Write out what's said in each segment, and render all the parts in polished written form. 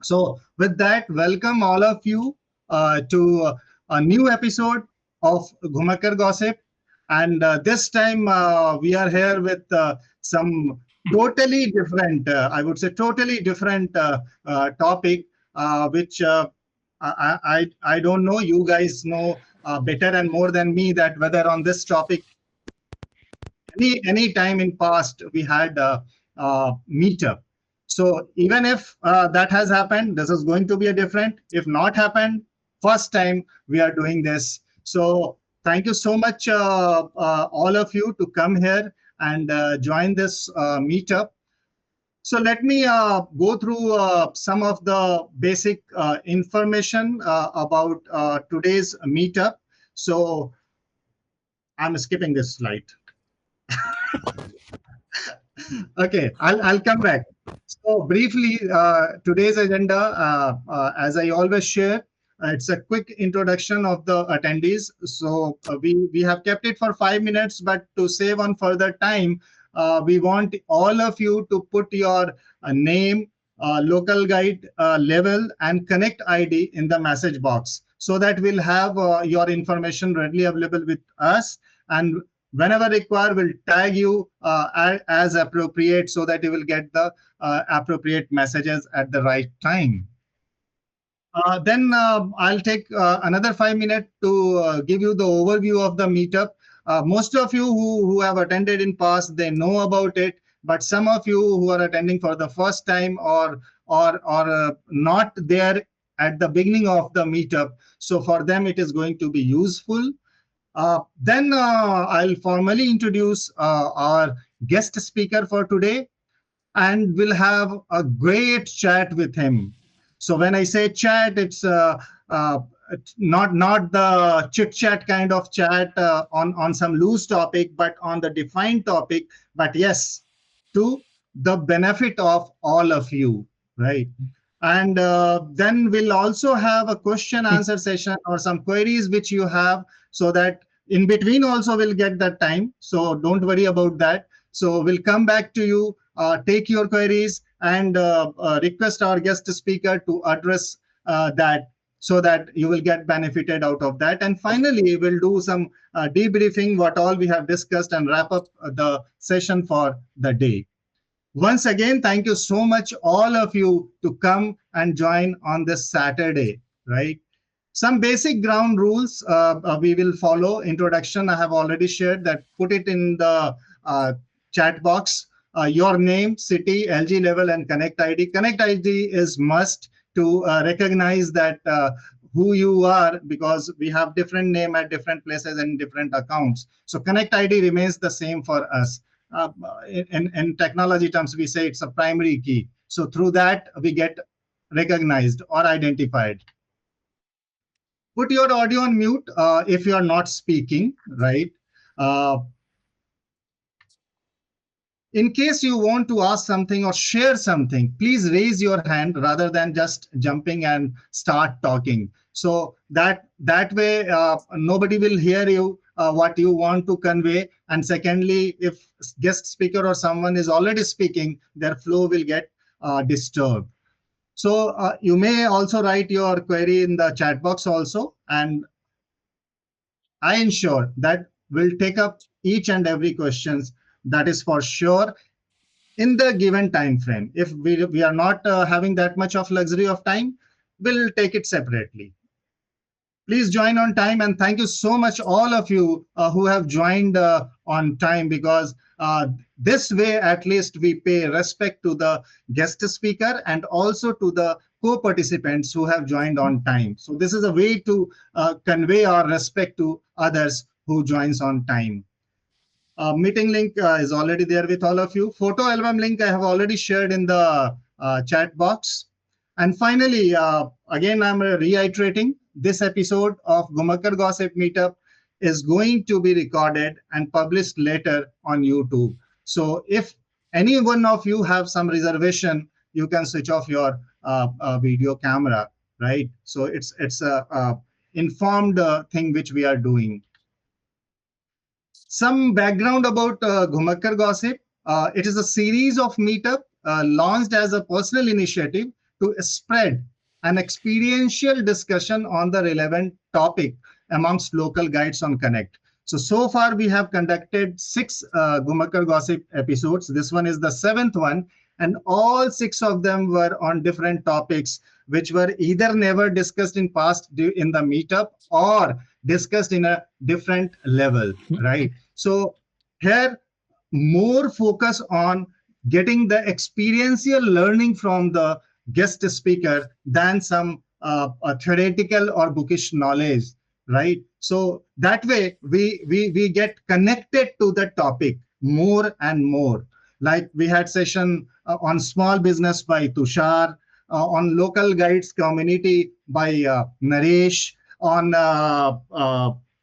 So, with that, welcome all of you to a new episode of Ghumakkad Gossip. And this time we are here with some totally different, I would say, totally different topic, which I don't know. You guys know better and more than me that whether on this topic any time in past we had a meetup. So even if that has happened, this is going to be a different. If not happened, first time we are doing this. So thank you so much, all of you, to come here and join this meetup. So let me go through some of the basic information about today's meetup. So I'm skipping this slide. Okay, I'll come back. So briefly, today's agenda, as I always share, it's a quick introduction of the attendees. So we have kept it for 5 minutes, but to save on further time, we want all of you to put your name, local guide level, and connect ID in the message box so that we'll have your information readily available with us. And whenever required, we'll tag you as appropriate so that you will get the appropriate messages at the right time. Then I'll take another 5 minutes to give you the overview of the meetup. Most of you who have attended in past, they know about it, but some of you who are attending for the first time or not there at the beginning of the meetup, so for them it is going to be useful. Then I'll formally introduce our guest speaker for today, and we'll have a great chat with him. So when I say chat, it's uh, not the chit chat kind of chat on some loose topic, but on the defined topic. But yes, to the benefit of all of you, right? And then we'll also have a question answer session or some queries which you have, so that in between also we'll get that time. So don't worry about that. So we'll come back to you, take your queries, and request our guest speaker to address that, so that you will get benefited out of that. And finally, we'll do some debriefing what all we have discussed and wrap up the session for the day. Once again, thank you so much, all of you, to come and join on this Saturday, right? Some basic ground rules we will follow. Introduction, I have already shared that. Put it in the chat box. Your name, city, LG level, and Connect ID. Connect ID is must to recognize that who you are, because we have different name at different places and different accounts. So Connect ID remains the same for us. Uh, in technology terms, we say it's a primary key. So through that, we get recognized or identified. Put your audio on mute if you are not speaking, right? Uh, in case you want to ask something or share something, please raise your hand rather than just jumping and start talking. So that way nobody will hear you what you want to convey. And secondly, if guest speaker or someone is already speaking, their flow will get disturbed. So you may also write your query in the chat box also, and I ensure that we'll take up each and every questions, that is for sure, in the given time frame. If we are not having that much of luxury of time, we'll take it separately. Please join on time, and thank you so much, all of you who have joined on time, because this way at least we pay respect to the guest speaker and also to the co-participants who have joined on time. So this is a way to convey our respect to others who joins on time. Meeting link is already there with all of you. Photo album link I have already shared in the chat box. And finally, again, I'm reiterating, this episode of Ghumakkad Gossip Meetup is going to be recorded and published later on YouTube. So if any one of you have some reservation, you can switch off your video camera, right? So it's a informed thing which we are doing. Some background about Ghumakkad Gossip. It is a series of meetup launched as a personal initiative to spread an experiential discussion on the relevant topic amongst local guides on Connect. So far we have conducted six Ghumakkad Gossip episodes. This one is the seventh one, and all six of them were on different topics, which were either never discussed in past in the meetup or discussed in a different level, right? So here more focus on getting the experiential learning from the guest speaker than some theoretical or bookish knowledge, right? So that way we get connected to the topic more and more. Like we had session on small business by Tushar, on local guides community by Naresh, on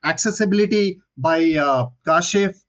accessibility by Kashif,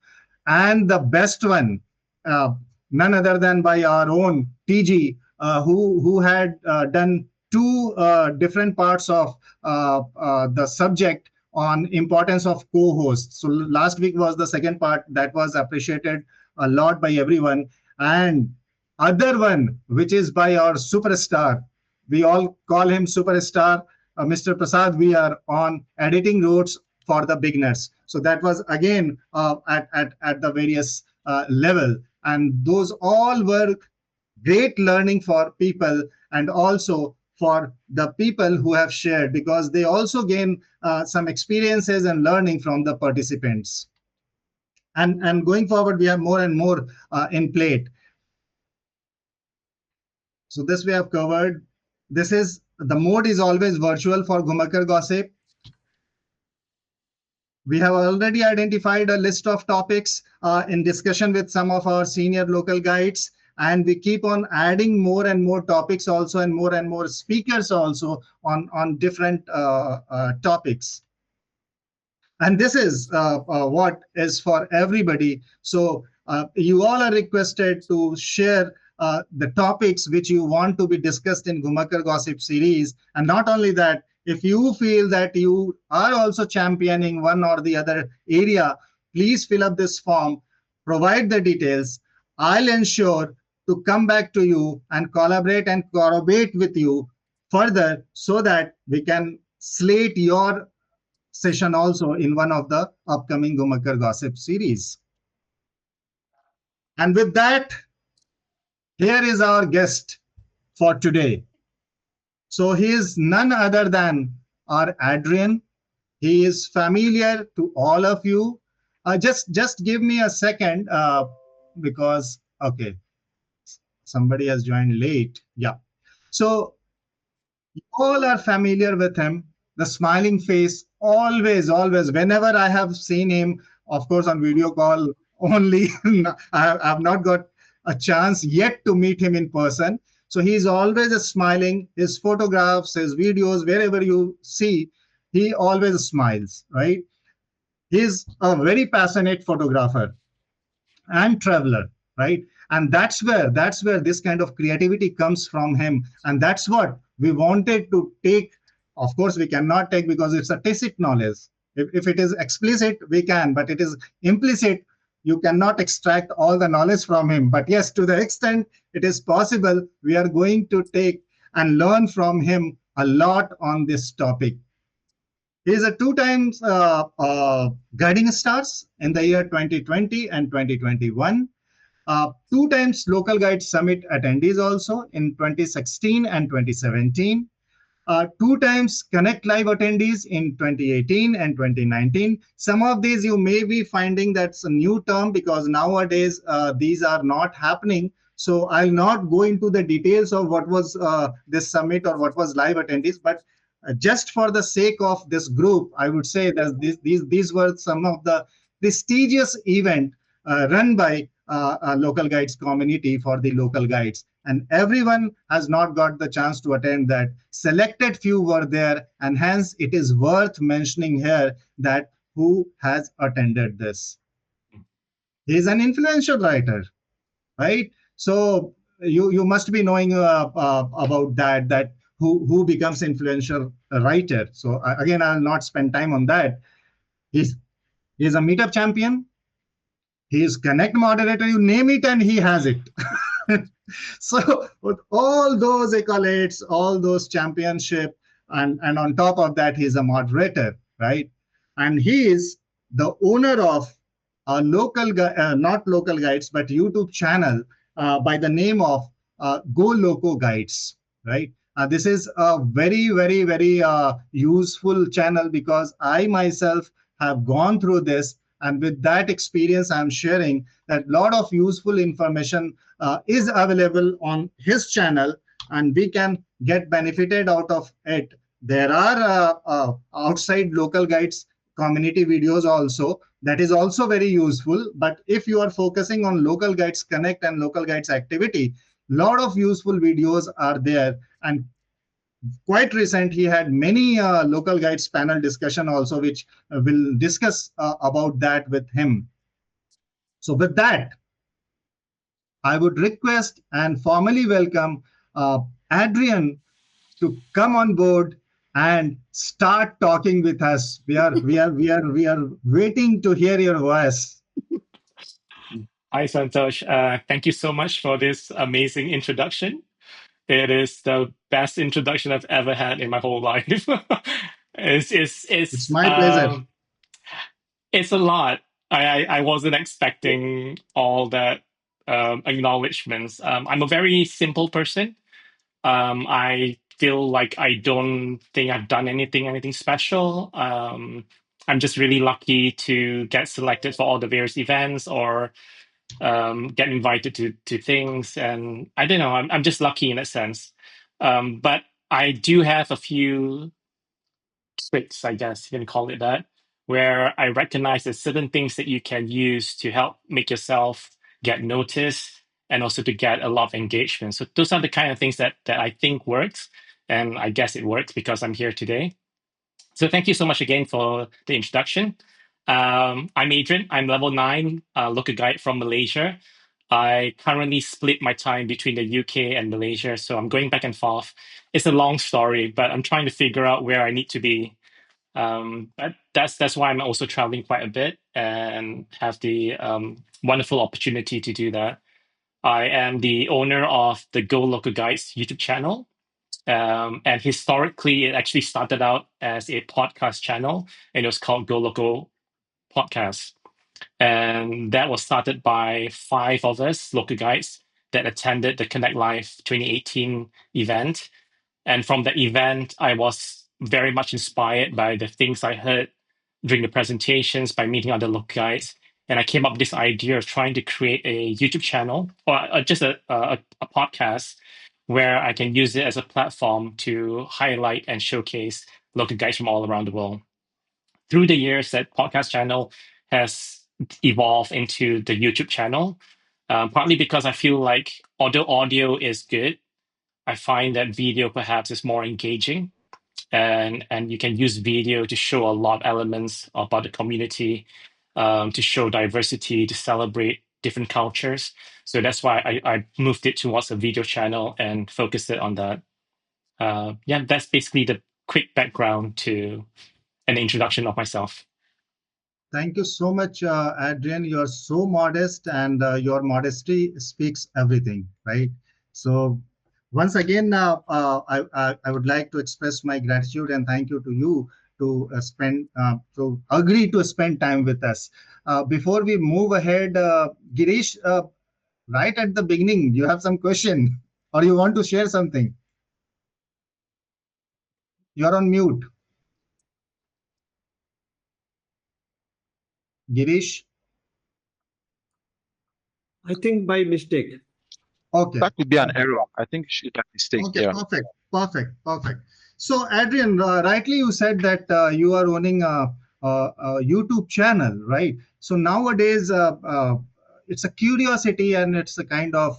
and the best one, uh, none other than by our own TG, who had done two different parts of the subject on importance of co-hosts. So last week was the second part that was appreciated a lot by everyone, and other one which is by our superstar. We all call him superstar, Mr. Prasad. We are on editing notes for the beginners. So that was again at the various level. And those all were great learning for people, and also for the people who have shared, because they also gain some experiences and learning from the participants. And going forward, we have more and more in plate. So this we have covered. This is the mode is always virtual for Ghumakkad Gossip. We have already identified a list of topics in discussion with some of our senior local guides, and we keep on adding more and more topics also, and more speakers also on different topics. And this is what is for everybody. So you all are requested to share the topics which you want to be discussed in Ghumakkad Gossip series. And not only that, if you feel that you are also championing one or the other area, please fill up this form, provide the details. I'll ensure to come back to you and collaborate and corroborate with you further, so that we can slate your session also in one of the upcoming Ghumakkad Gossip series. And with that, here is our guest for today. So he is none other than our Adrian. He is familiar to all of you. Just give me a second, because okay, somebody has joined late. Yeah. So you all are familiar with him. The smiling face, always. Whenever I have seen him, of course, on video call only, I have not got a chance yet to meet him in person. So he's always smiling. His photographs, his videos, wherever you see, he always smiles, right? He's a very passionate photographer and traveler, right? And that's where this kind of creativity comes from him. And that's what we wanted to take. Of course, we cannot take, because it's a tacit knowledge. If it is explicit, we can, but it is implicit. You cannot extract all the knowledge from him. But yes, to the extent it is possible, we are going to take and learn from him a lot on this topic. He is a two times guiding stars in the year 2020 and 2021. Two times Local Guide Summit attendees also in 2016 and 2017. Two times Connect Live attendees in 2018 and 2019. Some of these you may be finding that's a new term, because nowadays these are not happening. So I'll not go into the details of what was this summit or what was live attendees, but just for the sake of this group, I would say that these were some of the prestigious event run by local guides community for the local guides. And everyone has not got the chance to attend that. Selected few were there, and hence it is worth mentioning here that who has attended this. He is an influential writer, right? So you must be knowing about that who becomes influential writer. So again, I'll not spend time on that. He's a meetup champion. He is Connect moderator. You name it, and he has it. So with all those accolades, all those championship, and on top of that, he's a moderator, right? And he is the owner of a not local guides, but YouTube channel by the name of Go Loco Guides, right? This is a very, very, very useful channel because I myself have gone through this, and with that experience, I'm sharing that lot of useful information is available on his channel, and we can get benefited out of it. There are outside local guides community videos also, that is also very useful, but if you are focusing on local guides connect and local guides activity, lot of useful videos are there. And quite recent he had many local guides panel discussion also, which will discuss about that with him. So with that, I would request and formally welcome Adrian to come on board and start talking with us. We are waiting to hear your voice. Hi, Santosh. Thank you so much for this amazing introduction. It is the best introduction I've ever had in my whole life. it's it's It's it's my pleasure. um it's a lot. I wasn't expecting all that acknowledgments. I'm a very simple person. I feel like I don't think I've done anything special. I'm just really lucky to get selected for all the various events or get invited to things, and I don't know. I'm just lucky in that sense. But I do have a few tricks, I guess you can call it that, where I recognize there's certain things that you can use to help make yourself get noticed and also to get a lot of engagement. So those are the kind of things that I think works, and I guess it works because I'm here today. So thank you so much again for the introduction. I'm Adrian. I'm level 9 local guide from Malaysia. I currently split my time between the UK and Malaysia, so I'm going back and forth. It's a long story, but I'm trying to figure out where I need to be. But that's why I'm also traveling quite a bit and have the wonderful opportunity to do that. I am the owner of the Go Local Guides YouTube channel. And historically, it actually started out as a podcast channel, and it was called Go Loco Podcast. And that was started by 5 of us, local guides, that attended the Connect Live 2018 event. And from that event, I was very much inspired by the things I heard during the presentations, by meeting other local guides. And I came up with this idea of trying to create a YouTube channel or just a podcast where I can use it as a platform to highlight and showcase local guides from all around the world. Through the years, that podcast channel has evolved into the YouTube channel, partly because I feel like although audio is good, I find that video perhaps is more engaging, and you can use video to show a lot of elements about the community, to show diversity, to celebrate different cultures. So that's why I moved it towards a video channel and focused it on that. Yeah, that's basically the quick background to an introduction of myself. Thank you so much, Adrian. You're so modest, and your modesty speaks everything, right? So, once again, I would like to express my gratitude and thank you to you to to agree to spend time with us. Before we move ahead, Girish, right at the beginning, you have some question or you want to share something? You're on mute, Girish. I think by mistake. Okay. That could be an error. I think she got mistake. Okay, Yeah. perfect. So, Adrian, rightly you said that you are owning a YouTube channel, right? So nowadays, it's a curiosity and it's a kind of,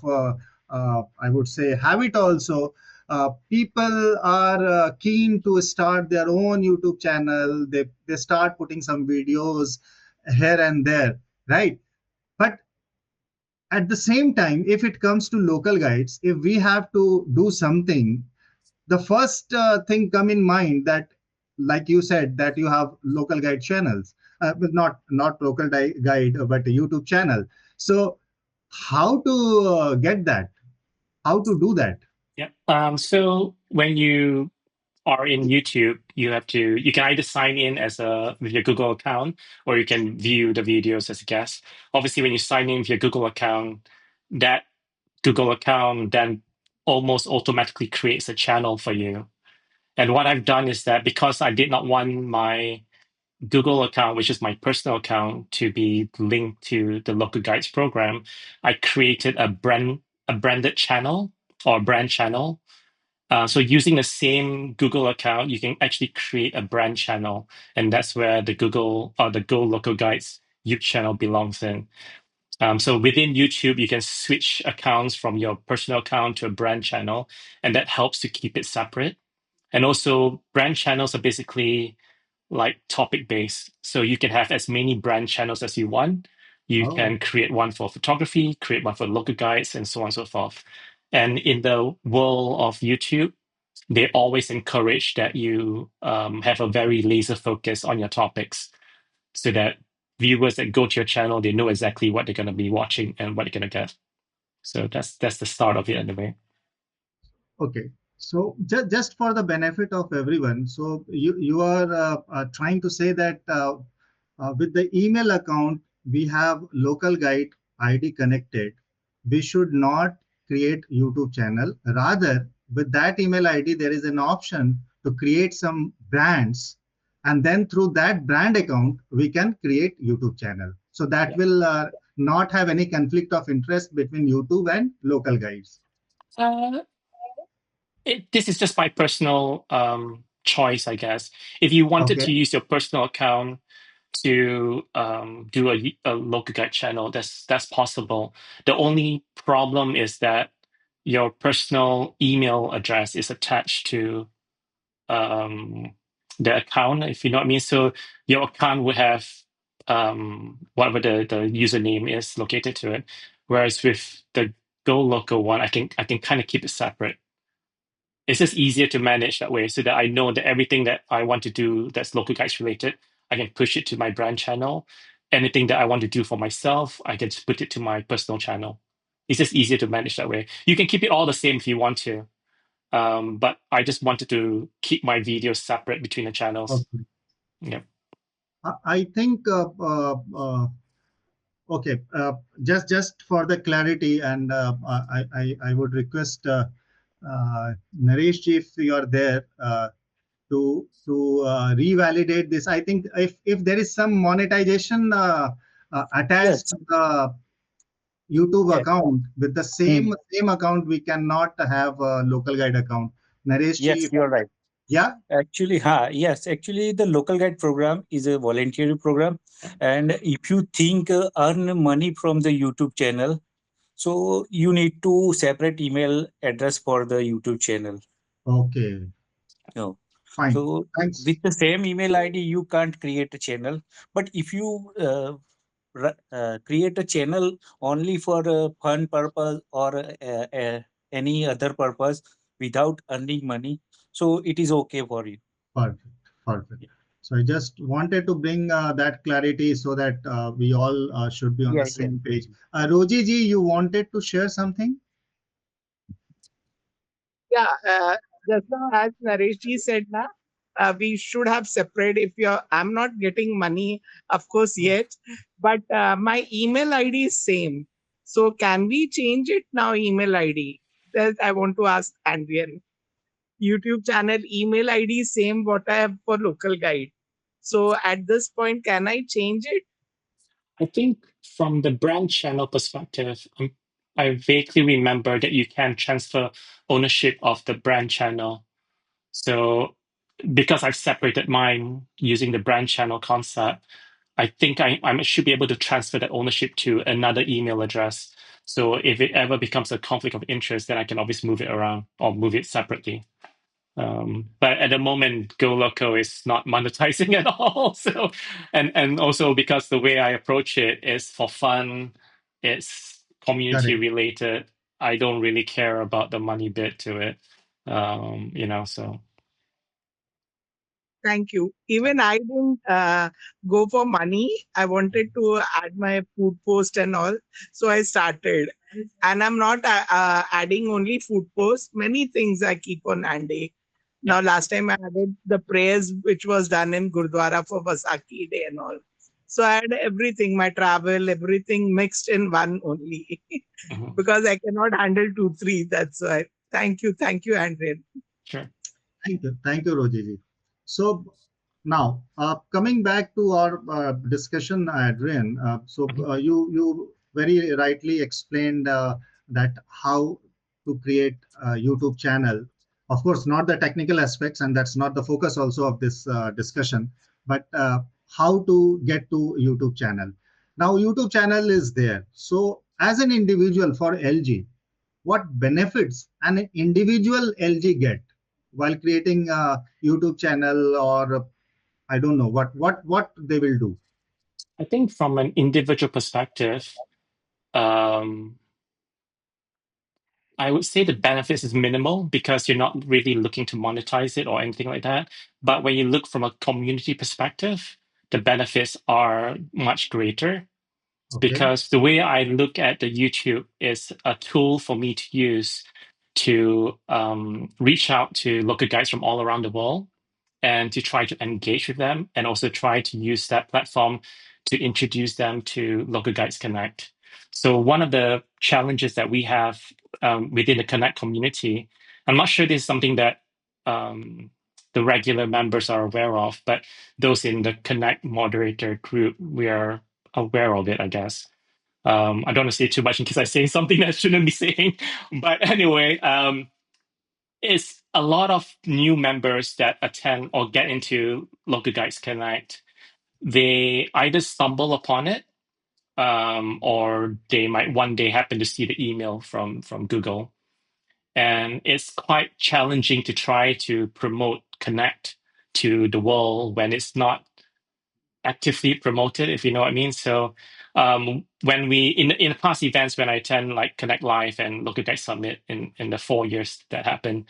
I would say, habit also. People are keen to start their own YouTube channel. They start putting some videos here and there, right? But at the same time, if it comes to local guides, if we have to do something, the first thing come in mind that, like you said, that you have local guide channels, but not local guide, but a YouTube channel. So how to get that? how to do that? Yeah. So when you are in YouTube, you can either sign in with your Google account, or you can view the videos as a guest. Obviously, when you sign in with your Google account, that Google account then almost automatically creates a channel for you. And what I've done is that because I did not want my Google account, which is my personal account, to be linked to the Local Guides program, I created a branded channel or brand channel. So using the same Google account, you can actually create a brand channel, and that's where the Google or the Go Local Guides YouTube channel belongs in. So within YouTube, you can switch accounts from your personal account to a brand channel, and that helps to keep it separate. And also, brand channels are basically like topic based. So you can have as many brand channels as you want. You Oh, can create one for photography, create one for local guides, and so on and so forth. And in the world of YouTube, they always encourage that you have a very laser focus on your topics so that viewers that go to your channel, they know exactly what they're going to be watching and what they're going to get. So that's the start of it anyway. okay. So just for the benefit of everyone, so you are trying to say that with the email account we have local guide ID connected, we should not create YouTube channel. Rather, with that email ID, there is an option to create some brands, and then through that brand account we can create YouTube channel. So that Yeah. will not have any conflict of interest between YouTube and local guides. Uh, this is just my personal choice, I guess. If you wanted Okay. to use your personal account to do a local guide channel, that's possible. The only problem is that your personal email address is attached to the account, if you know what I mean. So your account would have whatever the username is located to it. Whereas with the Go Local one, I can kind of keep it separate. It's just easier to manage that way so that I know that everything that I want to do that's local guides related, I can push it to my brand channel. Anything that I want to do for myself, I can just put it to my personal channel. It's just easier to manage that way. You can keep it all the same if you want to. But I just wanted to keep my videos separate between the channels. Okay. Yeah. I think okay. Just for the clarity, and I would request Naresh, if you are there, to revalidate this. I think if there is some monetization attached Yes, to the YouTube yes, account, with the hmm, same account, we cannot have a local guide account. Naresh yes, ji, you're right. yeah. Actually, yes, actually, the local guide program is a voluntary program, and if you think earn money from the YouTube channel, so you need to separate email address for the YouTube channel. Okay, No. fine. So Thanks. with the same email ID, you can't create a channel. But if you create a channel only for a fun purpose or any other purpose without earning money, so it is okay for you. Perfect. Perfect. So I just wanted to bring that clarity so that we all should be on the Yeah, yeah. same page. Roji ji, you wanted to share something? Yeah, just now as Naresh ji said, na, we should have separate. If you're, I'm not getting money, of course, yet, but my email ID is same. So can we change it now? Email ID. That I want to ask Adrian. YouTube channel email ID is same what I have for local guide. So at this point, can I change it? I think from the brand channel perspective, I vaguely remember that you can transfer ownership of the brand channel. So because I've separated mine using the brand channel concept, I think I should be able to transfer that ownership to another email address. So if it ever becomes a conflict of interest, then I can always move it around or move it separately. But at the moment, Go Loco is not monetizing at all. So, and also because the way I approach it is for fun, it's community Correct. related. I don't really care about the money bit to it. So Thank you. Even I didn't go for money. I wanted to add my food post and all. So I started. And I'm not adding only food posts. Many things I keep on adding. Now, last time I added the prayers which was done in Gurdwara for Vasaki Day and all. So I had everything, my travel, everything mixed in one only. Mhm. Because I cannot handle two, three. That's why. Thank you. Thank you, Adrian. Sure. Thank you, Roji. So now, coming back to our discussion, Adrian. You very rightly explained that how to create a YouTube channel. Of course, not the technical aspects, and that's not the focus also of this discussion, but how to get to YouTube channel. Now, YouTube channel is there. So, as an individual for LG, what benefits an individual LG get while creating a YouTube channel, or I don't know what they will do. I think from an individual perspective, um, I would say the benefits is minimal because you're not really looking to monetize it or anything like that. But when you look from a community perspective, the benefits are much greater Okay. because the way I look at the YouTube is a tool for me to use to reach out to local guides from all around the world and to try to engage with them and also try to use that platform to introduce them to Local Guides Connect. So one of the challenges that we have within the Connect community, I'm not sure this is something that the regular members are aware of, but those in the Connect moderator group, we are aware of it, I guess. I don't want to say too much in case I say something that I shouldn't be saying. But anyway, it's a lot of new members that attend or get into Local Guides Connect. They either stumble upon it, or they might one day happen to see the email from Google. And it's quite challenging to try to promote Connect to the world when it's not actively promoted, if you know what I mean. So when we in the past events when I attend like Connect Live and Local Guide Summit in the 4 years that happened,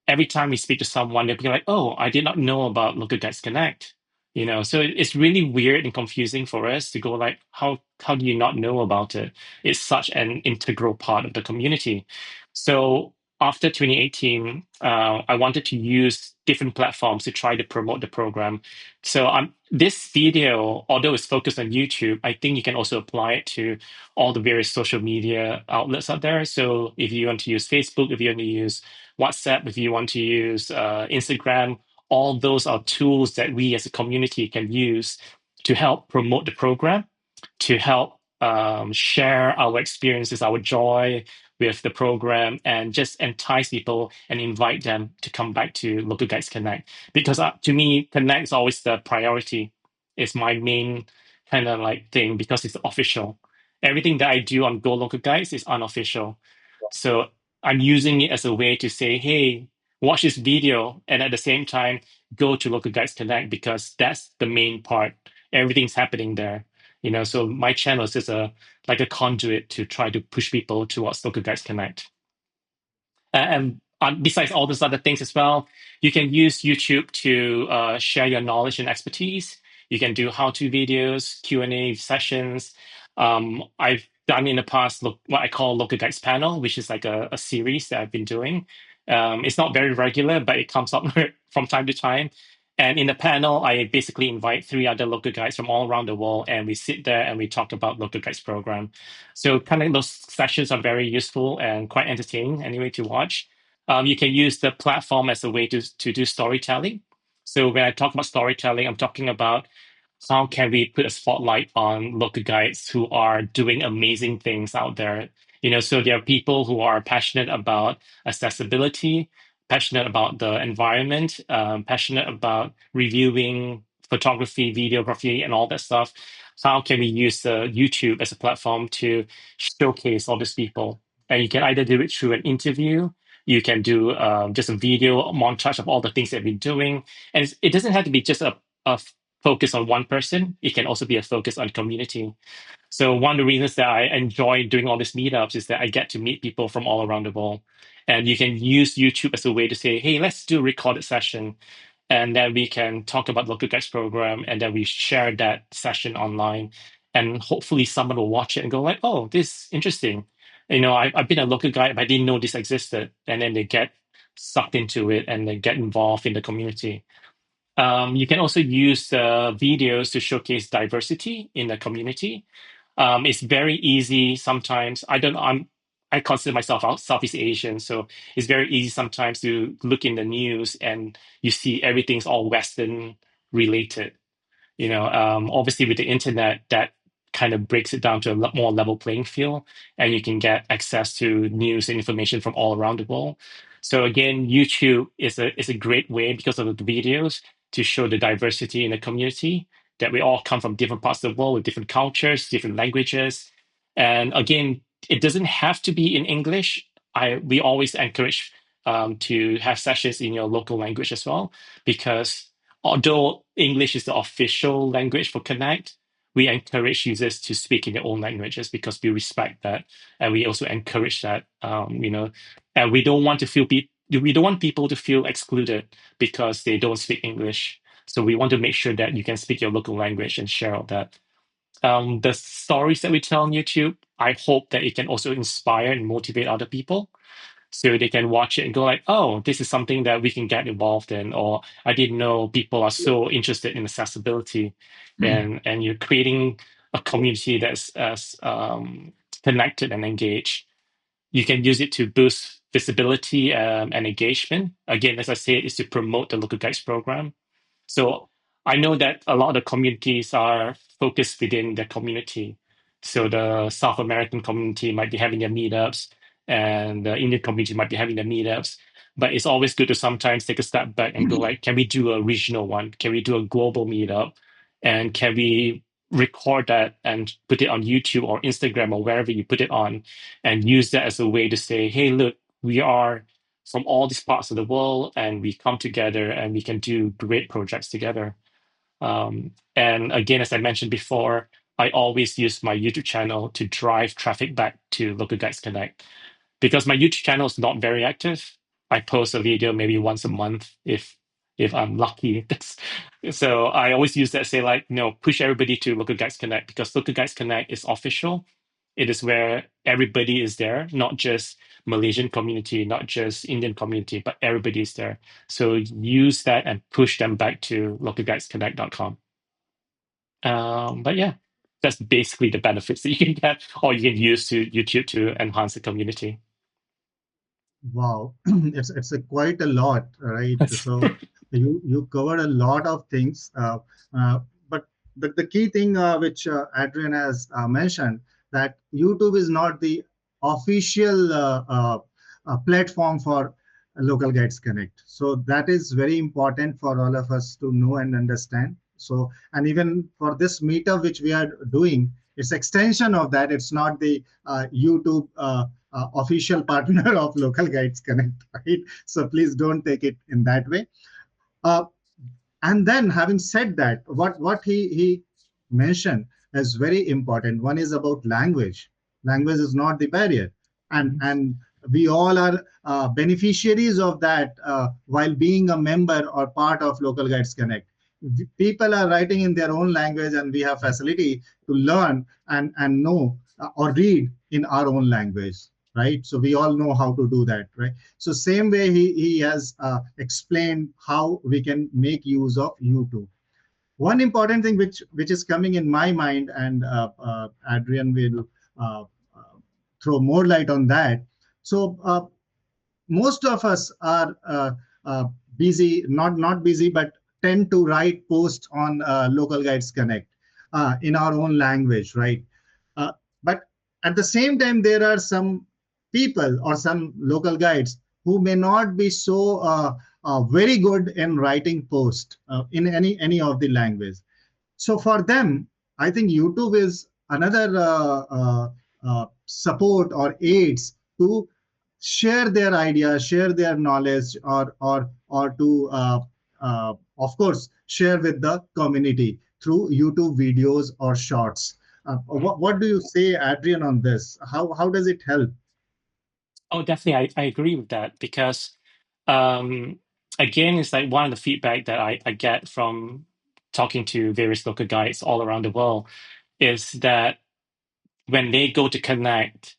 every time we speak to someone, they'll be like, "Oh, I did not know about Local Guides Connect." So it's really weird and confusing for us to go like, how do you not know about it? It's such an integral part of the community. So after 2018, I wanted to use different platforms to try to promote the program. So this video, although it's focused on YouTube, I think you can also apply it to all the various social media outlets out there. So if you want to use Facebook, if you want to use WhatsApp, if you want to use Instagram, all those are tools that we as a community can use to help promote the program, to help share our experiences, our joy with the program, and just entice people and invite them to come back to Local Guides Connect. Because to me, Connect is always the priority. It's my main kind of like thing because it's official. Everything that I do on Go Local Guides is unofficial. So I'm using it as a way to say, hey, watch this video, and at the same time, go to Local Guides Connect because that's the main part. Everything's happening there. So my channel is just like a conduit to try to push people towards Local Guides Connect. And besides all those other things as well, you can use YouTube to share your knowledge and expertise. You can do how-to videos, Q&A sessions. I've done in the past what I call Local Guides Panel, which is like a series that I've been doing. It's not very regular, but it comes up from time to time. And in the panel, I basically invite 3 other local guides from all around the world, and we sit there and we talk about Local Guides program. So kind of those sessions are very useful and quite entertaining anyway to watch. You can use the platform as a way to do storytelling. So when I talk about storytelling, I'm talking about how can we put a spotlight on local guides who are doing amazing things out there. So there are people who are passionate about accessibility, passionate about the environment, passionate about reviewing photography, videography, and all that stuff. How can we use YouTube as a platform to showcase all these people? And you can either do it through an interview, you can do just a video montage of all the things they've been doing. And it doesn't have to be just a focus on one person. It can also be a focus on community. So one of the reasons that I enjoy doing all these meetups is that I get to meet people from all around the world. And you can use YouTube as a way to say, hey, let's do a recorded session. and then we can talk about local guides program, and then we share that session online, and hopefully someone will watch it and go like, oh, this is interesting. I've been a local guide, but I didn't know this existed, and then they get sucked into it and they get involved in the community. You can also use videos to showcase diversity in the community. It's very easy sometimes. I consider myself Southeast Asian, so it's very easy sometimes to look in the news and you see everything's all Western related. Obviously with the internet, that kind of breaks it down to a lot more level playing field, and you can get access to news and information from all around the world. So again, YouTube is a great way because of the videos to show the diversity in the community, that we all come from different parts of the world with different cultures, different languages. And again, it doesn't have to be in English. We always encourage to have sessions in your local language as well, because although English is the official language for Connect, we encourage users to speak in their own languages because we respect that, and we also encourage that. And we don't want people to feel excluded because they don't speak English. So we want to make sure that you can speak your local language and share all that. The stories that we tell on YouTube, I hope that it can also inspire and motivate other people, so they can watch it and go like, oh, this is something that we can get involved in, or I didn't know people are so interested in accessibility. And you're creating a community that's as connected and engaged. You can use it to boost visibility and engagement. Again, as I said, is to promote the local guides program. So I know that a lot of the communities are focused within their community. So the South American community might be having their meetups, and the Indian community might be having their meetups. But it's always good to sometimes take a step back and go like, can we do a regional one? Can we do a global meetup? And can we record that and put it on YouTube or Instagram or wherever you put it on, and use that as a way to say, hey, look, we are from all these parts of the world, and we come together and we can do great projects together. And again, as I mentioned before, I always use my YouTube channel to drive traffic back to Local Guides Connect, because my YouTube channel is not very active. I post a video maybe once a month if I'm lucky. So I always use that, say like, push everybody to Local Guides Connect, because Local Guides Connect is official. It is where everybody is there, not just Malaysian community, not just Indian community, but everybody is there. So use that and push them back to localguidesconnect.com. But yeah, that's basically the benefits that you can get, or you can use to YouTube to enhance the community. Wow, it's quite a lot, right? So you covered a lot of things, but the key thing which Adrian has mentioned, that YouTube is not the official platform for Local Guides Connect. So that is very important for all of us to know and understand. So, and even for this meetup which we are doing, it's extension of that. It's not the YouTube official partner of Local Guides Connect, right? So please don't take it in that way. Uh, and then, having said that, what he mentioned is very important. One is about language. Language is not the barrier, and we all are beneficiaries of that while being a member or part of Local Guides Connect. People are writing in their own language, and we have facility to learn and know or read in our own language, right? So we all know how to do that, right? So same way he has explained how we can make use of YouTube. One important thing which is coming in my mind, and Adrian will throw more light on that. So most of us are busy, not busy, but tend to write posts on Local Guides Connect in our own language, right? But at the same time, there are some people or some local guides who may not be so very good in writing posts in any of the language. So for them, I think YouTube is another support or aids to share their ideas, share their knowledge, or to of course share with the community through YouTube videos or shorts. What do you say, Adrian, on this? How does it help? Oh, definitely. I agree with that, because um, again, it's like one of the feedback that I get from talking to various local guides all around the world is that when they go to connect,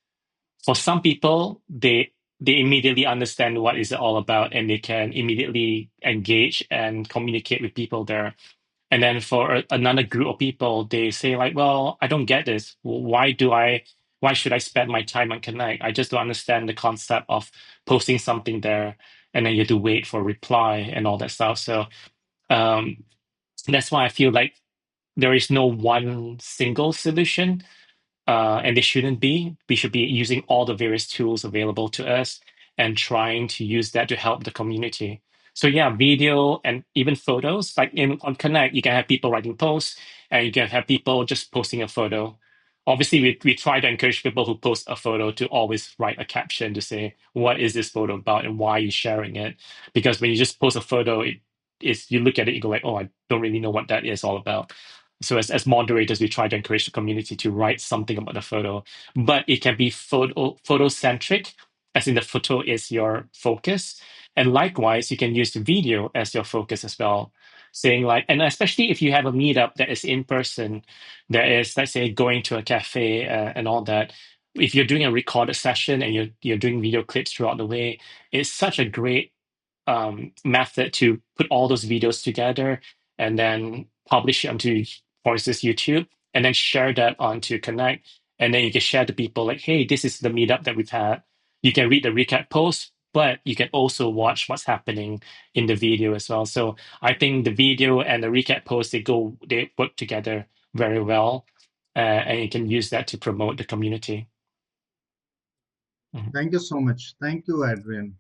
for some people, they immediately understand what is it all about and they can immediately engage and communicate with people there. And then for another group of people, they say like, well, I don't get this. Why should I spend my time on Connect? I just don't understand the concept of posting something there and then you have to wait for reply and all that stuff. So um, that's why I feel like there is no one single solution, and they shouldn't be. We should be using all the various tools available to us and trying to use that to help the community. So yeah, video and even photos. Like on Connect, you can have people writing posts, and you can have people just posting a photo. Obviously, we try to encourage people who post a photo to always write a caption to say what is this photo about and why are you sharing it. Because when you just post a photo, it is you look at it, you go like, oh, I don't really know what that is all about. So as moderators, we try to encourage the community to write something about the photo, but it can be photocentric, as in the photo is your focus. And likewise, you can use the video as your focus as well. Saying like, and especially if you have a meetup that is in person, that is, let's say, going to a cafe and all that. If you're doing a recorded session and you're doing video clips throughout the way, it's such a great method to put all those videos together and then publish it onto, for instance, YouTube, and then share that onto Connect. And then you can share to people like, hey, this is the meetup that we've had. You can read the recap post, but you can also watch what's happening in the video as well. So I think the video and the recap post, they work together very well. And you can use that to promote the community. Thank you so much. Thank you, Adrian.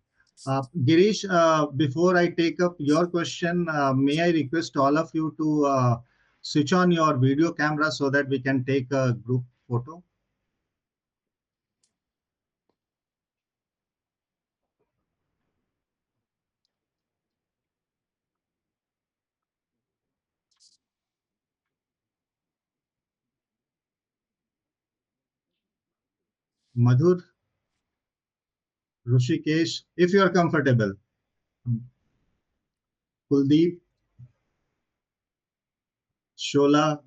Girish, before I take up your question, may I request all of you to switch on your video camera so that we can take a group photo? Madhur, Rushikesh, if you are comfortable. Kuldeep, Shola,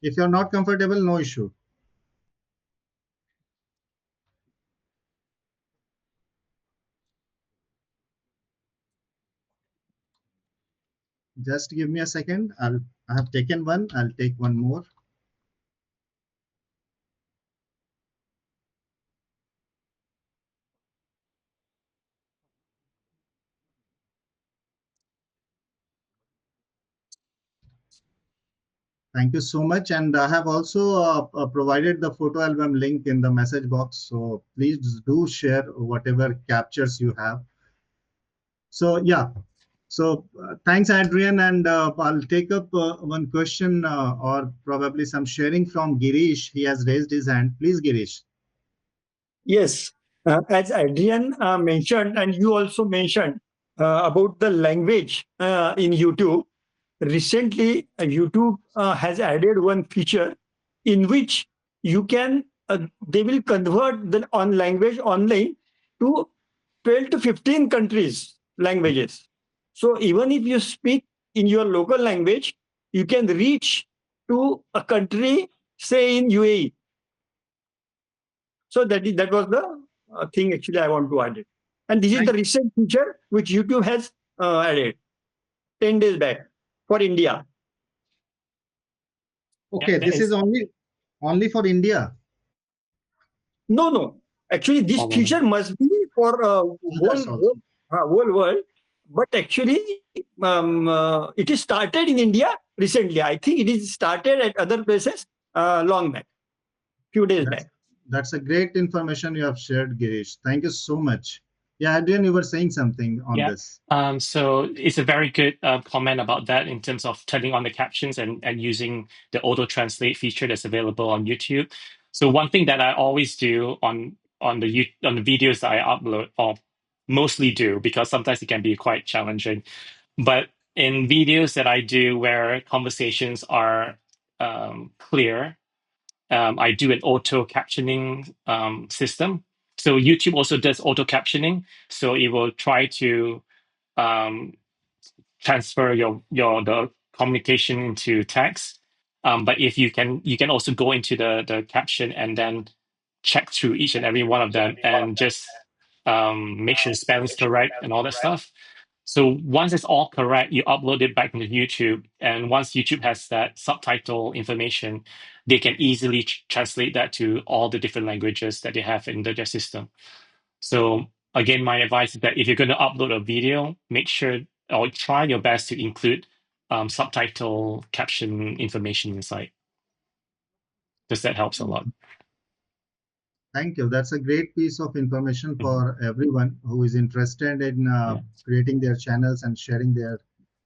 if you're not comfortable, no issue. Just give me a second. I have taken one. I'll take one more. Thank you so much. And I have also provided the photo album link in the message box. So please do share whatever captures you have. So yeah. So thanks, Adrian. And I'll take up one question or probably some sharing from Girish. He has raised his hand. Please, Girish. Yes, as Adrian mentioned, and you also mentioned about the language in YouTube. Recently, YouTube has added one feature in which you can they will convert the on language online to 12 to 15 countries languages. So even if you speak in your local language, you can reach to a country, say in UAE. So that was the thing actually I want to add it. And this is the recent feature which YouTube has added 10 days back for India. Okay, Yeah, this is only for India. No. Actually, this feature must be for whole world. But actually, it is started in India recently. I think it is started at other places long back, few days back. That's a great information you have shared, Girish. Thank you so much. Yeah, Adrian, you were saying something on this. So it's a very good comment about that in terms of turning on the captions and using the auto translate feature that's available on YouTube. So one thing that I always do on the videos that I upload, or mostly do, because sometimes it can be quite challenging, but in videos that I do where conversations are clear, I do an auto captioning system. So YouTube also does auto captioning. So it will try to um, transfer the communication into text. But if you can also go into the caption and then check through each and every one of them and just make sure the spelling is correct and all that stuff. So once it's all correct, you upload it back into YouTube, and once YouTube has that subtitle information, they can easily translate that to all the different languages that they have in their system. So again, my advice is that if you're going to upload a video, make sure or try your best to include subtitle caption information inside, because that helps a lot. Thank you. That's a great piece of information Mhm. for everyone who is interested in Yeah. creating their channels and sharing their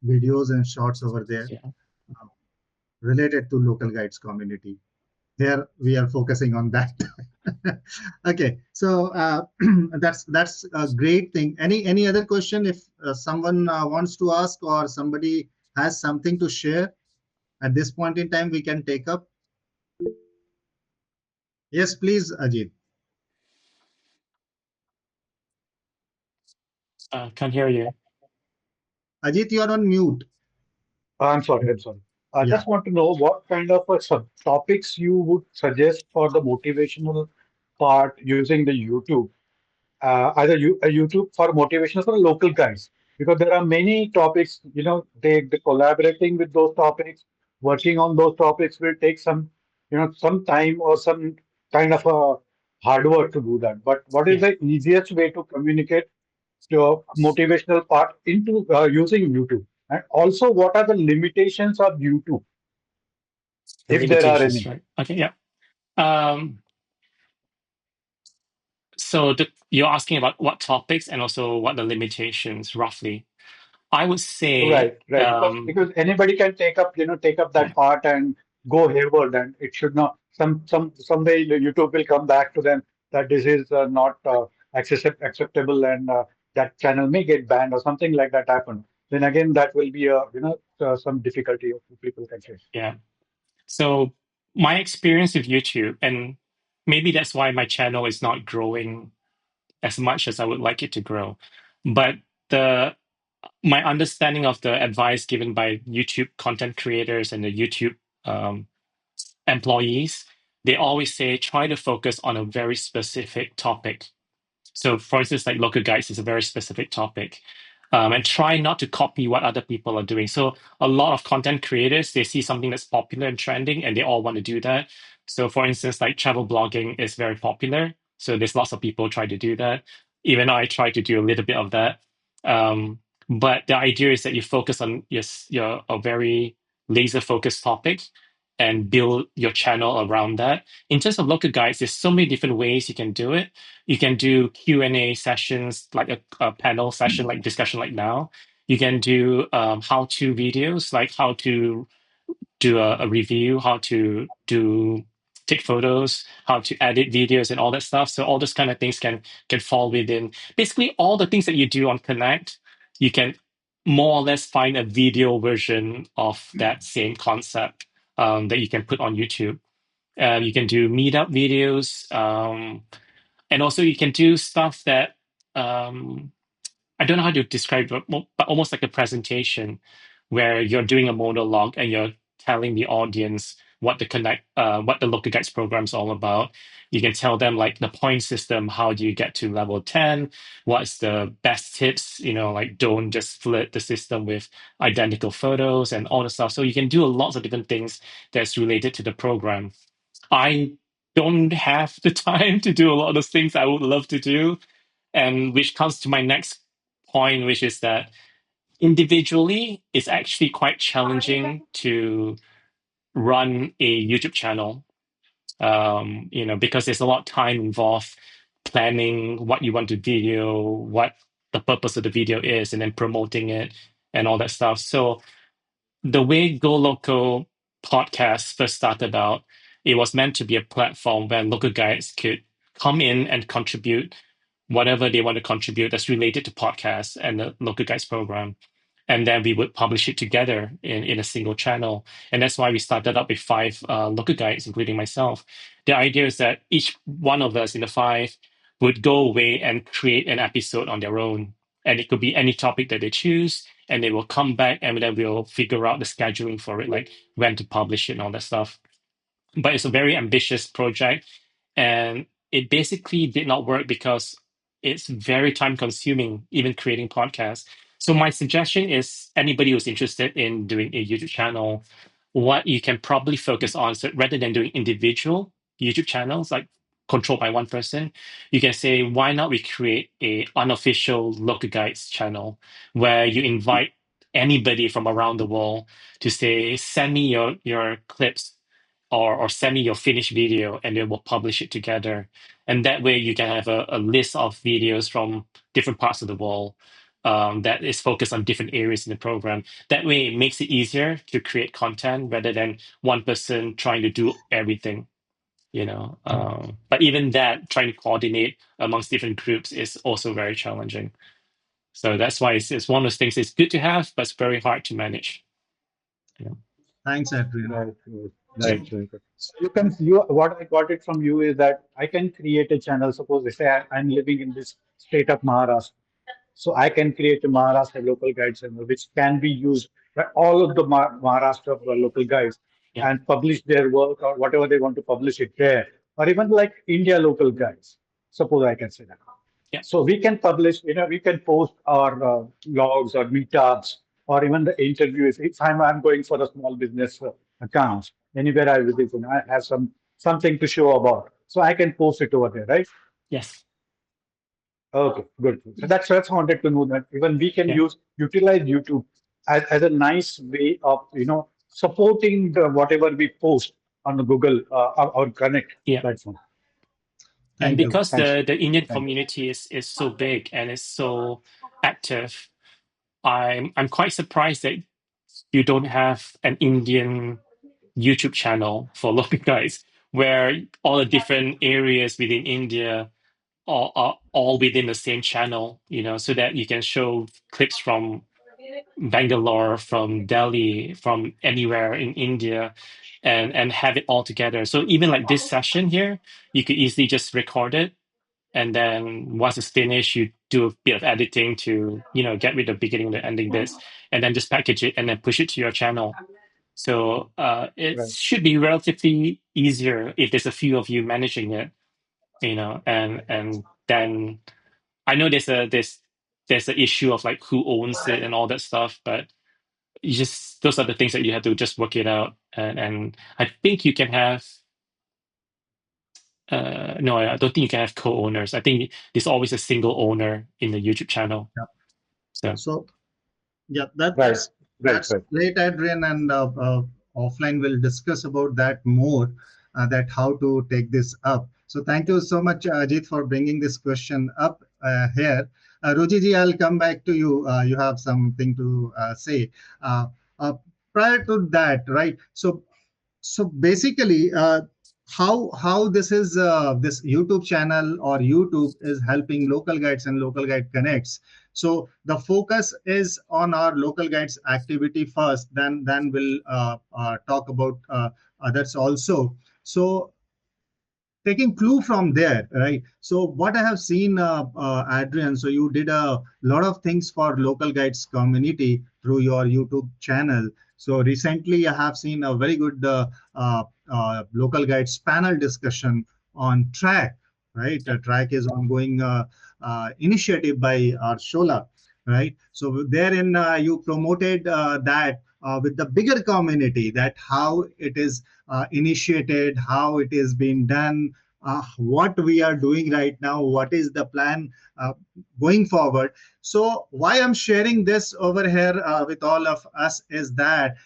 videos and shorts over there Yeah. related to local guides community. Here we are focusing on that. Okay, so that's a great thing. Any other question? If someone wants to ask or somebody has something to share at this point in time, we can take up. Yes, please, Ajit. Can't hear you. Ajit, you are on mute. I'm sorry, I'm sorry. I Yeah. just want to know what kind of topics you would suggest for the motivational part using the YouTube, either YouTube for motivational or local guides, because there are many topics, they collaborating with those topics, working on those topics will take some time or some kind of a hard work to do that. But what is Yeah. the easiest way to communicate your motivational part into using YouTube? And also, what are the limitations of YouTube, The if there are limitations, any? right? Okay. Yeah. Um, so you're asking about what topics and also what the limitations roughly. I would say, Right, right. Because anybody can take up yeah, that part and go hayward, and it should not. Someday YouTube will come back to them that this is not acceptable, and that channel may get banned or something like that happen. Then again, that will be some difficulty people can face. yeah. So my experience with YouTube, and maybe that's why my channel is not growing as much as I would like it to grow. But the my understanding of the advice given by YouTube content creators and the YouTube um, employees, they always say try to focus on a very specific topic. So, for instance, like local guides is a very specific topic, and try not to copy what other people are doing. So, a lot of content creators they see something that's popular and trending, and they all want to do that. So, for instance, like travel blogging is very popular. So, there's lots of people try to do that. Even I try to do a little bit of that. Um, but the idea is that you focus on your a very laser focused topic and build your channel around that. In terms of local guides, there's so many different ways you can do it. You can do Q&A sessions, like a panel session, like discussion like now. You can do how-to videos, like how to do a review, how to do take photos, how to edit videos and all that stuff. So all those kind of things can fall within basically all the things that you do on Connect. You can more or less find a video version of that same concept that you can put on YouTube. You can do meetup videos. And also you can do stuff that I don't know how to describe it, but almost like a presentation where you're doing a monologue and you're telling the audience what the local guides program is all about. You can tell them like the point system, how do you get to level 10, what's the best tips, like don't just flirt the system with identical photos and all the stuff. So you can do lots of different things that's related to the program. I don't have the time to do a lot of those things I would love to do. And which comes to my next point, which is that individually, it's actually quite challenging to run a YouTube channel, because there's a lot of time involved planning what you want to video, what the purpose of the video is, and then promoting it and all that stuff. So the way Go Loco podcast first started out, it was meant to be a platform where local guides could come in and contribute whatever they want to contribute that's related to podcasts and the local guides program. and then we would publish it together in a single channel. And that's why we started up with 5 local guides, including myself. The idea is that each one of us in the 5 would go away and create an episode on their own. And it could be any topic that they choose, and they will come back, and then we'll figure out the scheduling for it, like when to publish it and all that stuff. But it's a very ambitious project, and it basically did not work because it's very time consuming, even creating podcasts. So my suggestion is anybody who's interested in doing a YouTube channel, what you can probably focus on, so rather than doing individual YouTube channels like controlled by one person, you can say, why not we create a unofficial local guides channel where you invite anybody from around the world to say, send me your clips, or send me your finished video, and then we'll publish it together. And that way you can have a list of videos from different parts of the world, that is focused on different areas in the program. That way it makes it easier to create content rather than one person trying to do everything, you know. But even that, trying to coordinate amongst different groups is also very challenging. So that's why it's one of those things. It's good to have, but it's very hard to manage. Thanks, Adrian. Right, right. So what I got it from you is that I can create a channel. Suppose they say I'm living in this state of Maharashtra. So I can create a Maharashtra local guide channel, which can be used by all of the Maharashtra local guides Yeah. and publish their work or whatever they want to publish it there, or even like India local guides. Suppose I can say that. Yeah. So we can publish, we can post our logs or meetups or even the interviews. If I'm going for a small business account, anywhere I visit, I have something to show about. So I can post it over there, right? Yes. Okay, good. So that's wanted to know that even we can Yeah. utilize YouTube as a nice way of supporting the whatever we post on the Google or Connect Yeah. platform. And Thank you. because Thanks. the Indian Thank you. community is so big and is so active, I'm quite surprised that you don't have an Indian YouTube channel for local guides where all the different areas within India are all within the same channel, so that you can show clips from Bangalore, from Delhi, from anywhere in India, and have it all together. So even like this session here, you could easily just record it, and then once it's finished, you do a bit of editing to get rid of beginning and the ending bits, and then just package it and then push it to your channel. So it Right. should be relatively easier if there's a few of you managing it, and then I know there's an issue of like who owns it and all that stuff, but those are the things that you have to just work it out. And I think you can have no, I don't think you can have co-owners. I think there's always a single owner in the YouTube channel. Yeah. So So, yeah, Right. that's Right. great, Adrian, and offline we'll discuss about that more, that how to take this up. So thank you so much, Ajit, for bringing this question up here. Ruji ji, I'll come back to you. You have something to say. Uh, uh, Prior to that, right? So basically, how this YouTube channel or YouTube is helping local guides and local guide connects. So the focus is on our local guides activity first, then we'll talk about others also. So taking clue from there, right? So what I have seen, Adrian, so you did a lot of things for local guides community through your YouTube channel. So recently I have seen a very good local guides panel discussion on track, right? Track is ongoing initiative by our Shola, right? So therein you promoted that with the bigger community, that how it is initiated, how it is being done, what we are doing right now, what is the plan going forward. So why I'm sharing this over here with all of us is that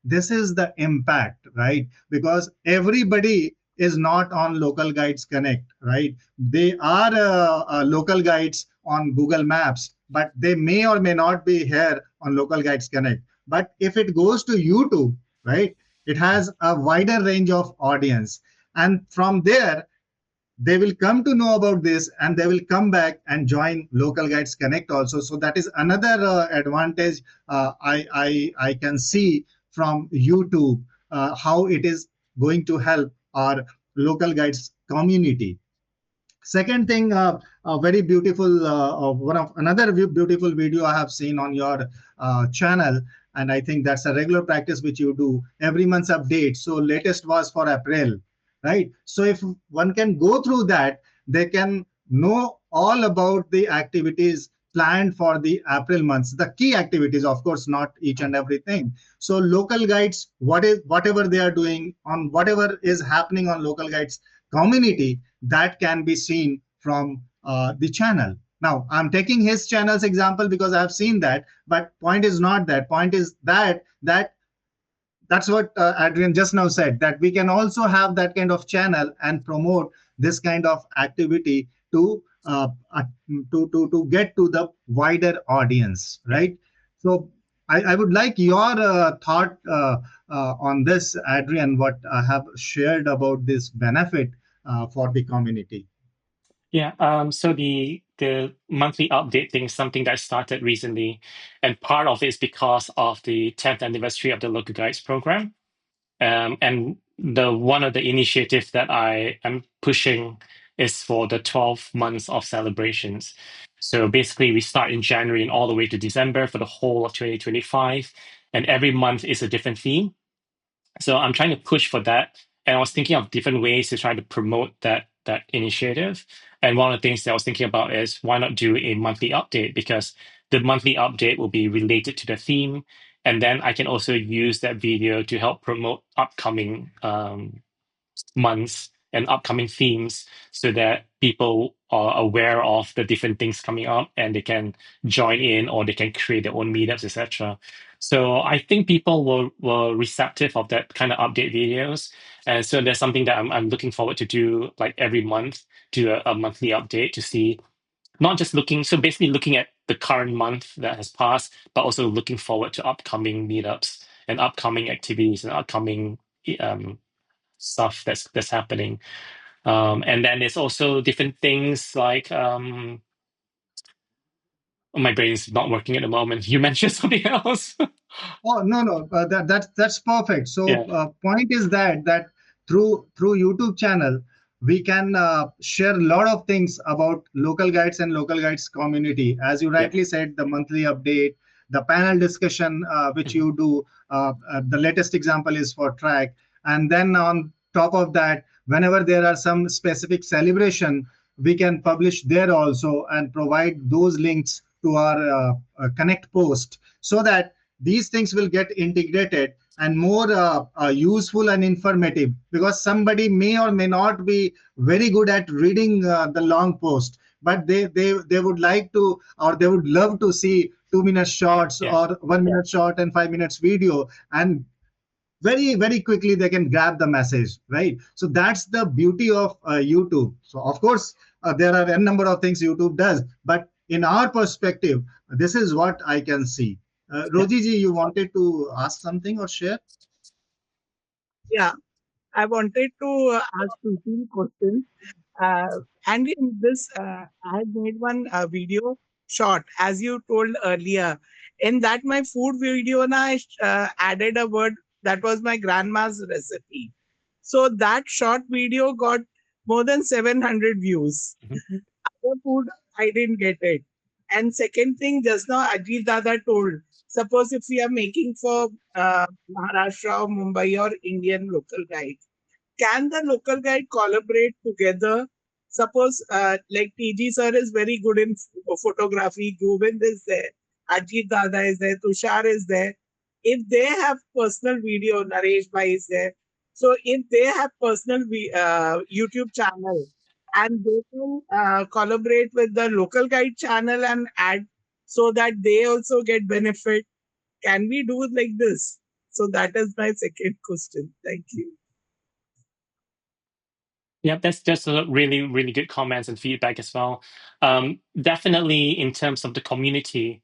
this is the impact, right? Because everybody is not on Local Guides Connect, right? They are local guides on Google Maps, but they may or may not be here on Local Guides Connect. But if it goes to YouTube, right, it has a wider range of audience. And from there, they will come to know about this and they will come back and join Local Guides Connect also. So that is another advantage I can see from YouTube, how it is going to help our Local Guides community. Second thing, a very beautiful, one of another beautiful video I have seen on your channel, and I think that's a regular practice which you do every month's update. So latest was for April, right? So if one can go through that, they can know all about the activities planned for the April months, the key activities, of course, not each and everything. So local guides, whatever they are doing on whatever is happening on local guides community, that can be seen from the channel. Now, I'm taking his channel's example because I've seen that, but point is not that. Point is that's what Adrian just now said, that we can also have that kind of channel and promote this kind of activity to to get to the wider audience, right? So I would like your thought on this, Adrian, what I have shared about this benefit for the community. Yeah. So the monthly update thing is something that started recently, and part of it is because of the 10th anniversary of the Local Guides program. And the one of the initiatives that I am pushing is for the 12 months of celebrations. So basically, we start in January and all the way to December for the whole of 2025, and every month is a different theme. So I'm trying to push for that, and I was thinking of different ways to try to promote that initiative. And one of the things that I was thinking about is why not do a monthly update, because the monthly update will be related to the theme, and then I can also use that video to help promote upcoming months and upcoming themes so that people are aware of the different things coming up and they can join in or they can create their own meetups, etc. So I think people were receptive of that kind of update videos. And so there's something that I'm looking forward to do like every month, do a monthly update to see, not just looking, so basically looking at the current month that has passed, but also looking forward to upcoming meetups and upcoming activities and upcoming stuff that's happening. And then there's also different things like my brain's not working at the moment. You mentioned something else. Oh no, that's perfect. So Yeah. point is that through YouTube channel we can share a lot of things about local guides and local guides community. As you Yeah. rightly said, the monthly update, the panel discussion which Mhm. you do. The latest example is for track, and then on top of that, whenever there are some specific celebration, we can publish there also and provide those links to our connect post so that these things will get integrated and more useful and informative, because somebody may or may not be very good at reading the long post, but they would like to, or they would love to see 2 minute shorts Yeah. or 1 minute short and 5 minutes video, and very quickly they can grab the message, right? So that's the beauty of YouTube. So of course there are a number of things YouTube does, but in our perspective, this is what I can see. Yeah. Roji ji, you wanted to ask something or share? Yeah, I wanted to ask 2 3 questions. And in this, I had made one video short, as you told earlier. In that, my food video, na, I added a word that was my grandma's recipe. So that short video got more than 700 views. Mhm. Other food, I didn't get it. And second thing, just now Ajit Dada told, suppose if we are making for Maharashtra or Mumbai or Indian local guide, can the local guide collaborate together? Suppose, like TG sir is very good in photography, Govind is there, Ajit Dada is there, Tushar is there. If they have personal video, Naresh Bhai is there. So if they have personal YouTube channel and they can collaborate with the local guide channel and add so that they also get benefit, can we do it like this? So that is my second question. Thank you. Yeah, that's a really good comments and feedback as well. Definitely in terms of the community,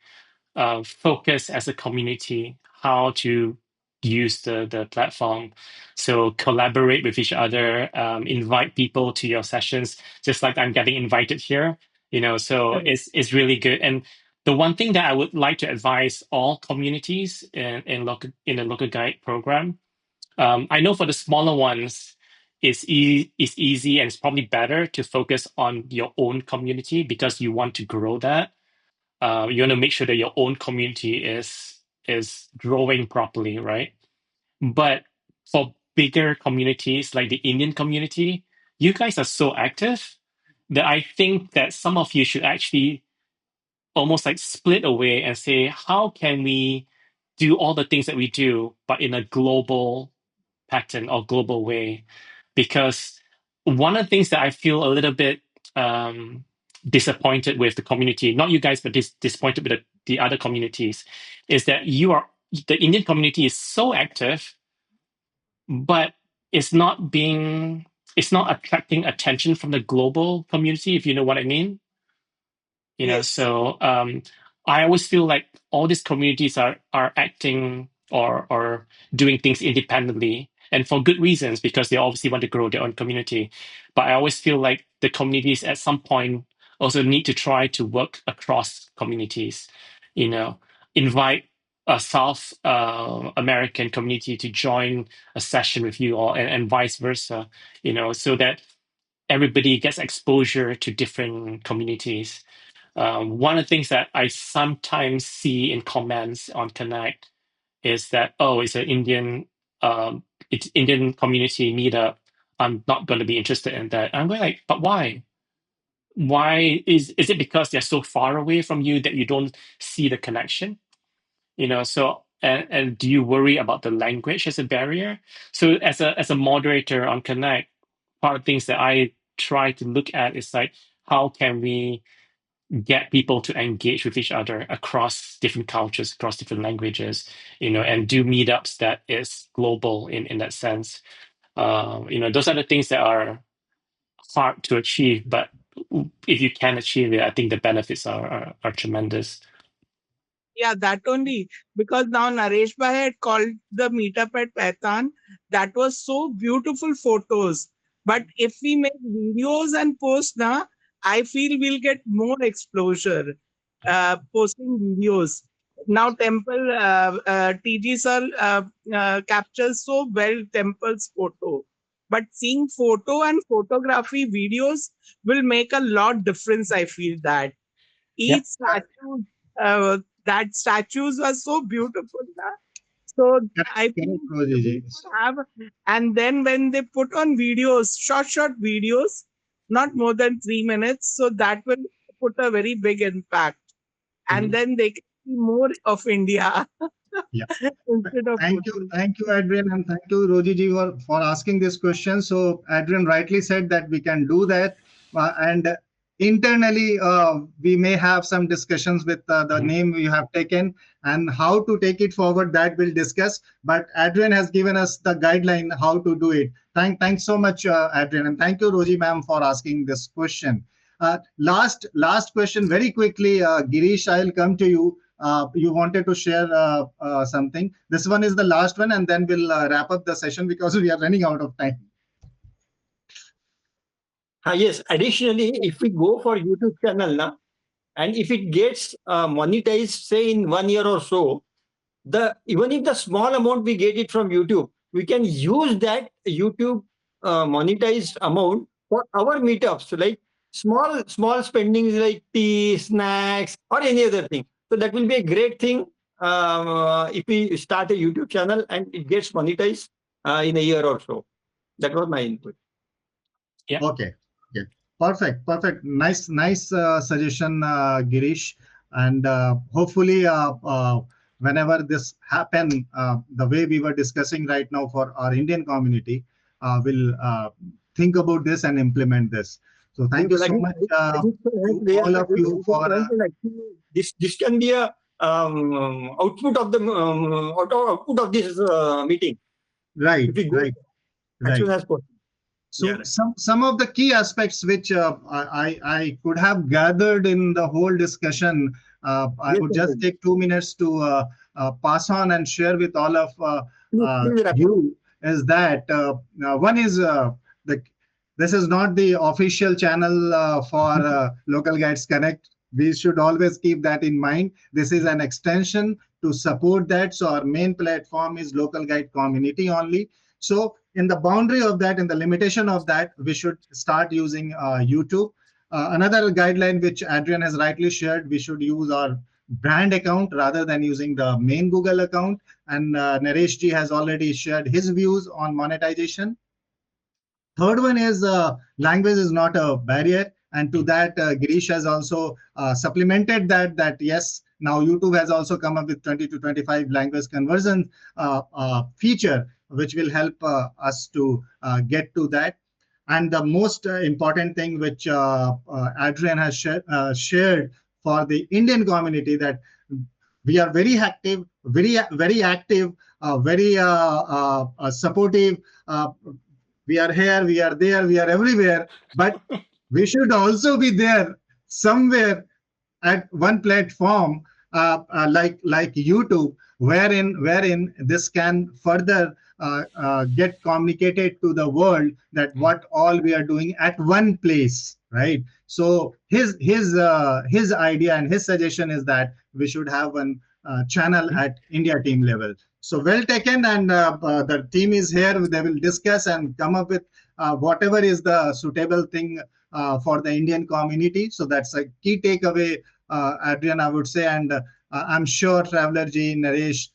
focus as a community, how to use the platform. So collaborate with each other, invite people to your sessions, just like I'm getting invited here. So it's really good. And the one thing that I would like to advise all communities in the local guide program, I know for the smaller ones, it's easy and it's probably better to focus on your own community because you want to grow that. You want to make sure that your own community is growing properly, right? But for bigger communities like the Indian community, you guys are so active that I think that some of you should actually almost like split away and say, how can we do all the things that we do, but in a global pattern or global way? Because one of the things that I feel a little bit disappointed with the community, not you guys, but disappointed with the other communities, is that the Indian community is so active, but it's not attracting attention from the global community, if you know what I mean. Yes. So I always feel like all these communities are acting or doing things independently and for good reasons because they obviously want to grow their own community. But I always feel like the communities at some point also need to try to work across communities. Invite a South American community to join a session with you all, and vice versa. So that everybody gets exposure to different communities. One of the things that I sometimes see in comments on Connect is that, oh, it's Indian community meetup. I'm not going to be interested in that. I'm going like, but why? Why is it because they're so far away from you that you don't see the connection? So and do you worry about the language as a barrier? So as a moderator on Connect, part of things that I try to look at is like, how can we get people to engage with each other across different cultures, across different languages, and do meetups that is global in that sense. Those are the things that are hard to achieve, but if you can achieve it, I think the benefits are tremendous. Yeah, that only. Because now Naresh Bhai had called the meetup at Paitan. That was so beautiful photos. But if we make videos and post now, I feel we'll get more exposure posting videos. Now temple TG sir captures so well temple's photo. But seeing photo and photography videos will make a lot difference, I feel that. Yep. Each statue, that statues were so beautiful. Na? So I think Rosy ji. have, and then when they put on videos, short videos, not more than 3 minutes, so that will put a very big impact. And then they can see more of India Yeah. instead of Thank you, Adrian, and thank you, Roji ji, for asking this question. So, Adrian rightly said that we can do that, and internally, we may have some discussions with the name we have taken and how to take it forward. That we'll discuss. But Adrian has given us the guideline how to do it. Thanks so much, Adrian, and thank you, Roji ma'am, for asking this question. Last question, very quickly, Girish, I'll come to you. You wanted to share something. This one is the last one, and then we'll wrap up the session because we are running out of time. Yes. Additionally, if we go for YouTube channel now, and if it gets monetized, say in 1 year or so, even if the small amount we get it from YouTube, we can use that YouTube monetized amount for our meetups, like small spendings like tea, snacks, or any other thing. So that will be a great thing if we start a YouTube channel and it gets monetized in a year or so. That was my input. Yeah. Okay. Perfect. Nice suggestion, Girish. And hopefully, whenever this happen, the way we were discussing right now for our Indian community, we'll think about this and implement this. So thank you so much to all of you for. This can be a output of the output of this meeting. Right. As soon as possible. So some of the key aspects which I could have gathered in the whole discussion, I would just take 2 minutes to pass on and share with all of Please wrap up. you is that one is the this is not the official channel for Local Guides Connect. We should always keep that in mind. This is an extension to support that. So our main platform is Local Guide Community only. So in the boundary of that, in the limitation of that, we should start using YouTube. Another guideline which Adrian has rightly shared, we should use our brand account rather than using the main Google account. And Naresh ji has already shared his views on monetization. Third one is language is not a barrier, and to that Girish has also supplemented that yes, now YouTube has also come up with 20 to 25 language conversion feature, which will help us to get to that. And the most important thing which Adrian has shared for the Indian community, that we are very active, very active, very supportive. We are here, we are there, we are everywhere, but we should also be there somewhere at one platform like YouTube, wherein this can further get communicated to the world that what all we are doing at one place, right? So his idea and his suggestion is that we should have one channel at India team level. So well taken, and the team is here. They will discuss and come up with whatever is the suitable thing for the Indian community. So that's a key takeaway, Adrian, I would say. And I'm sure Traveler Ji, Naresh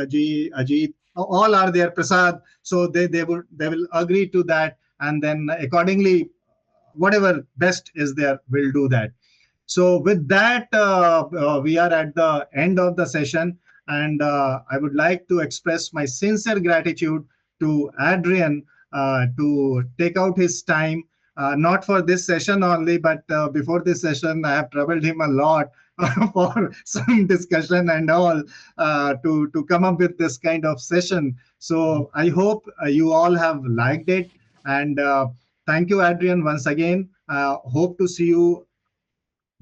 Ji, Ajit, all are there, Prasad. So they will agree to that, and then accordingly, whatever best is there, we'll do that. So with that, we are at the end of the session, and I would like to express my sincere gratitude to Adrian to take out his time, not for this session only, but before this session, I have troubled him a lot for some discussion and all to come up with this kind of session. So I hope you all have liked it, and thank you, Adrian, once again. Hope to see you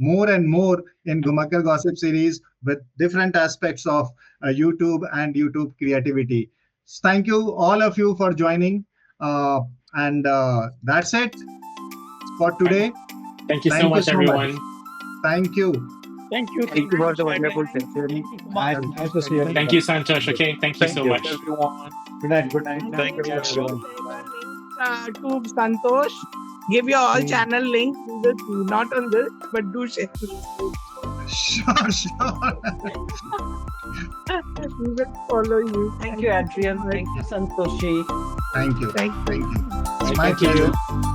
more and more in Ghumakkad Gossip series with different aspects of YouTube and YouTube creativity. Thank you, all of you, for joining. And that's it for today. Thank you so much, everyone. Thank you. Thank you. Thank you for the wonderful session. Nice to see you. Thank you, Santosh. Okay, thank you so much. everyone. Good night. Good night. Thank you, everyone. To Santosh, give your all channel link to the not on this, but do share. Sure, sure. We will follow you. Thank you, Adrian. Thank you, Santoshi. Thank you. Thank you. Thank you. It's my Thank you. pleasure.